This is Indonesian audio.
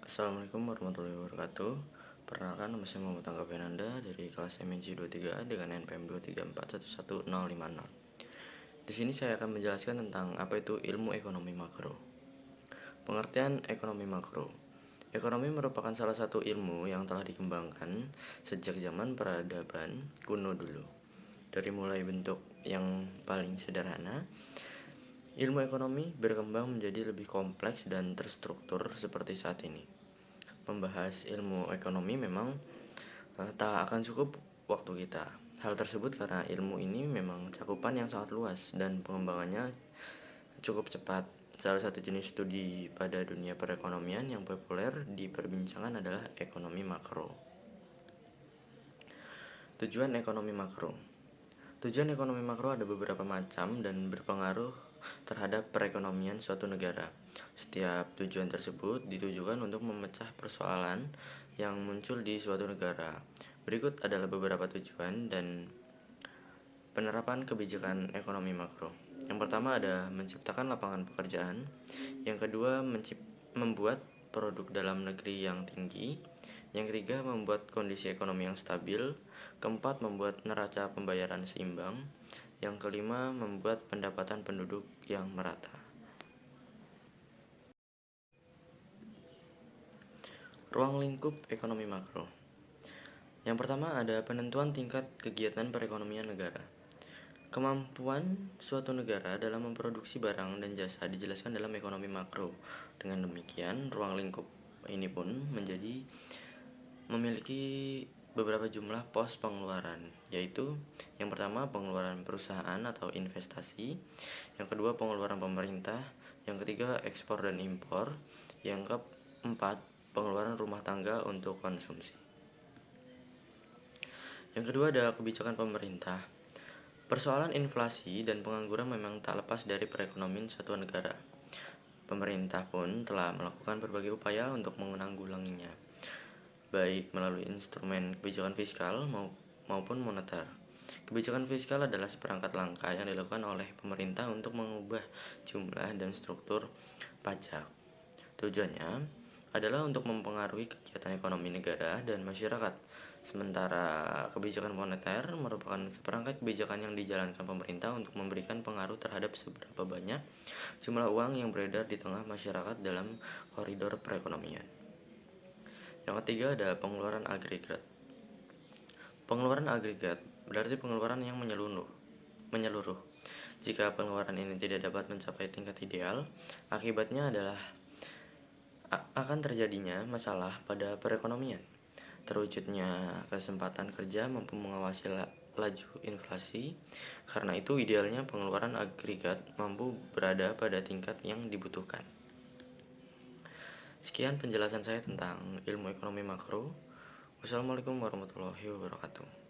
Assalamualaikum warahmatullahi wabarakatuh. Perkenalkan, nama saya Muhammad Angga Fernanda dari kelas MNC 23 dengan NPM 234111050. Di sini saya akan menjelaskan tentang apa itu ilmu ekonomi makro. Pengertian ekonomi makro. Ekonomi merupakan salah satu ilmu yang telah dikembangkan sejak zaman peradaban kuno dulu. Dari mulai bentuk yang paling sederhana, ilmu ekonomi berkembang menjadi lebih kompleks dan terstruktur seperti saat ini. Membahas ilmu ekonomi memang tak akan cukup waktu kita. Hal tersebut karena ilmu ini memang cakupan yang sangat luas dan pengembangannya cukup cepat. Salah satu jenis studi pada dunia perekonomian yang populer diperbincangkan adalah ekonomi makro. Tujuan ekonomi makro. Tujuan ekonomi makro ada beberapa macam dan berpengaruh terhadap perekonomian suatu negara. Setiap tujuan tersebut ditujukan untuk memecah persoalan yang muncul di suatu negara. Berikut adalah beberapa tujuan dan penerapan kebijakan ekonomi makro. Yang pertama ada menciptakan lapangan pekerjaan. Yang kedua membuat produk dalam negeri yang tinggi. Yang ketiga membuat kondisi ekonomi yang stabil. Keempat membuat neraca pembayaran seimbang. Yang kelima membuat pendapatan penduduk yang merata. Ruang lingkup ekonomi makro. Yang pertama ada penentuan tingkat kegiatan perekonomian negara. Kemampuan suatu negara dalam memproduksi barang dan jasa dijelaskan dalam ekonomi makro. Dengan demikian, ruang lingkup ini pun memiliki beberapa jumlah pos pengeluaran, yaitu yang pertama pengeluaran perusahaan atau investasi, yang kedua pengeluaran pemerintah, yang ketiga ekspor dan impor, yang keempat pengeluaran rumah tangga untuk konsumsi. Yang kedua ada kebijakan pemerintah. Persoalan inflasi dan pengangguran memang tak lepas dari perekonomian suatu negara. Pemerintah pun telah melakukan berbagai upaya untuk menanggulanginya, baik melalui instrumen kebijakan fiskal maupun moneter. Kebijakan fiskal adalah seperangkat langkah yang dilakukan oleh pemerintah untuk mengubah jumlah dan struktur pajak. Tujuannya adalah untuk mempengaruhi kegiatan ekonomi negara dan masyarakat. Sementara kebijakan moneter merupakan seperangkat kebijakan yang dijalankan pemerintah untuk memberikan pengaruh terhadap seberapa banyak jumlah uang yang beredar di tengah masyarakat dalam koridor perekonomian. Yang ketiga ada pengeluaran agregat. Pengeluaran agregat berarti pengeluaran yang menyeluruh. Jika pengeluaran ini tidak dapat mencapai tingkat ideal, akibatnya adalah akan terjadinya masalah pada perekonomian. Terwujudnya kesempatan kerja mampu mengawasi laju inflasi. Karena itu idealnya pengeluaran agregat mampu berada pada tingkat yang dibutuhkan. Sekian penjelasan saya tentang ilmu ekonomi makro. Wassalamualaikum warahmatullahi wabarakatuh.